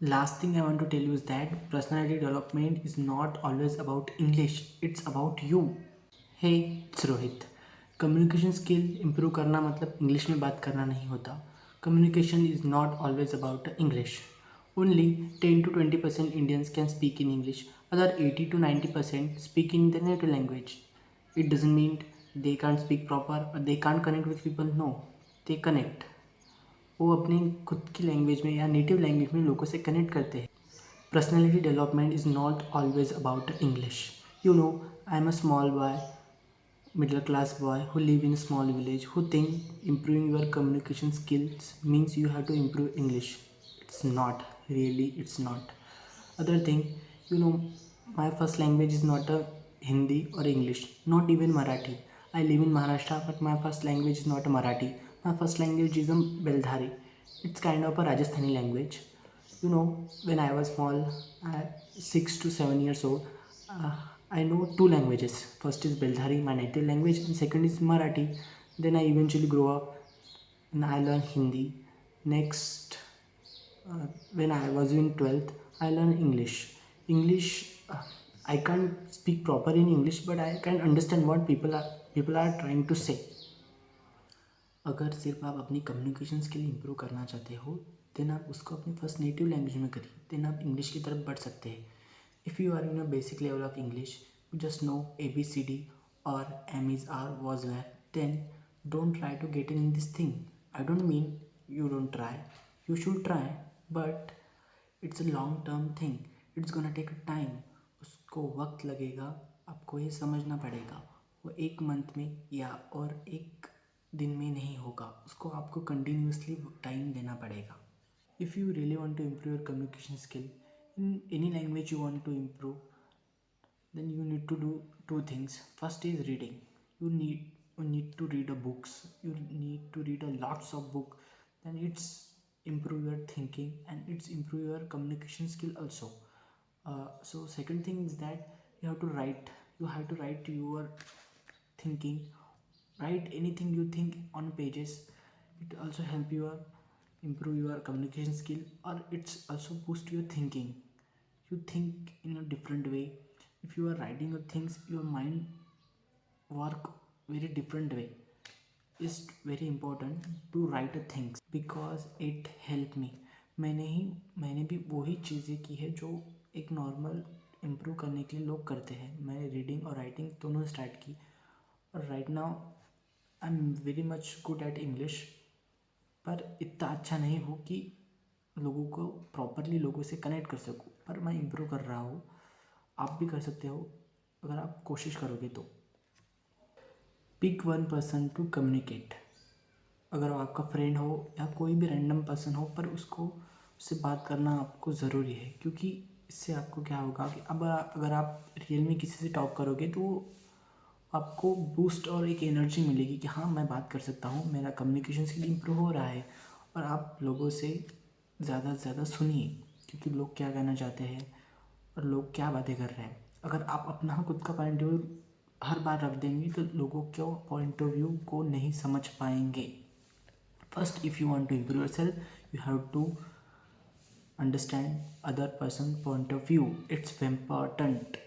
Last thing I want to tell you is that personality development is not always about English, it's about you. Hey, it's Rohit. Communication skill improve करना मतलब English में बात करना नहीं होता. Communication is not always about English. Only 10 to 20% Indians can speak in English. Other 80 to 90% speak in their native language. It doesn't mean they can't speak proper or they can't connect with people. No, they connect. वो अपनी खुद की language में या native language में लोगों से connect करते हैं. Personality development is not always about English. You know, I'm a small boy, middle class boy who live in a small village who think improving your communication skills means you have to improve English. It's not. Really, it's not. Other thing, you know, my first language is not a Hindi or English, not even Marathi. I live in Maharashtra, but my first language is not a Marathi. My first language is a Beldhari. It's kind of a Rajasthani language. You know, when I was small, 6 to 7 years old, uh, I know two languages. First is Beldhari, my native language, and second is Marathi. Then I eventually grow up and I learn Hindi. Next, when I was in 12th, I learned English. English, I can't speak proper in English, but I can understand what people are trying to say. अगर सिर्फ आप अपनी communication skill improve करना चाहते हो, then आप उसको अपनी फर्स्ट नेटिव लैंग्वेज में करिए. देन आप इंग्लिश की तरफ बढ़ सकते हैं. If you are in a basic level of English, you just know ABCD और M is R was where, then don't try to get in this thing. I don't mean you don't try. You should try, but it's a long term thing. It's gonna take time. उसको वक्त लगेगा. आपको ये समझना पड़ेगा. वो एक month में या और एक दिन में नहीं होगा. उसको आपको कंटिन्यूसली टाइम देना पड़ेगा. If you really want to improve your communication skill in any language you want to improve, then you need to do two things. First is reading. You need to read a books. You need to read a lots of book. Then it's improve your thinking and it's improve your communication skill also. So second thing is that you have to write. You have to write your thinking. Write anything you think on pages. It also help you improve your communication skill, or it's also boost your thinking. You think in a different way. If you are writing your things, your mind work very different way. It's very important to write a things because it help me. मैंने भी वही चीज़ें की है जो एक normal improve करने के लिए लोग करते हैं. मैंने रीडिंग और राइटिंग दोनों स्टार्ट की, और right now I am very much good at English. पर इतना अच्छा नहीं हो कि लोगों को प्रॉपरली लोगों से कनेक्ट कर सकूँ, पर मैं इम्प्रूव कर रहा हूँ. आप भी कर सकते हो अगर आप कोशिश करोगे तो. Pick one person to communicate. अगर वो आपका फ्रेंड हो या कोई भी रैंडम पर्सन हो, पर उससे बात करना आपको ज़रूरी है. क्योंकि इससे आपको क्या होगा कि अब अगर आप रियल में किसी से टॉक करोगे तो आपको बूस्ट और एक एनर्जी मिलेगी कि हाँ, मैं बात कर सकता हूँ, मेरा कम्युनिकेशन स्किल इम्प्रूव हो रहा है. और आप लोगों से ज़्यादा से ज़्यादा सुनिए, क्योंकि लोग क्या कहना चाहते हैं और लोग क्या बातें कर रहे हैं. अगर आप अपना खुद का पॉइंट ऑफ व्यू हर बार रख देंगे तो लोगों के पॉइंट ऑफ व्यू को नहीं समझ पाएंगे. First, if you want to improve yourself, you have to understand other person point of view. It's important.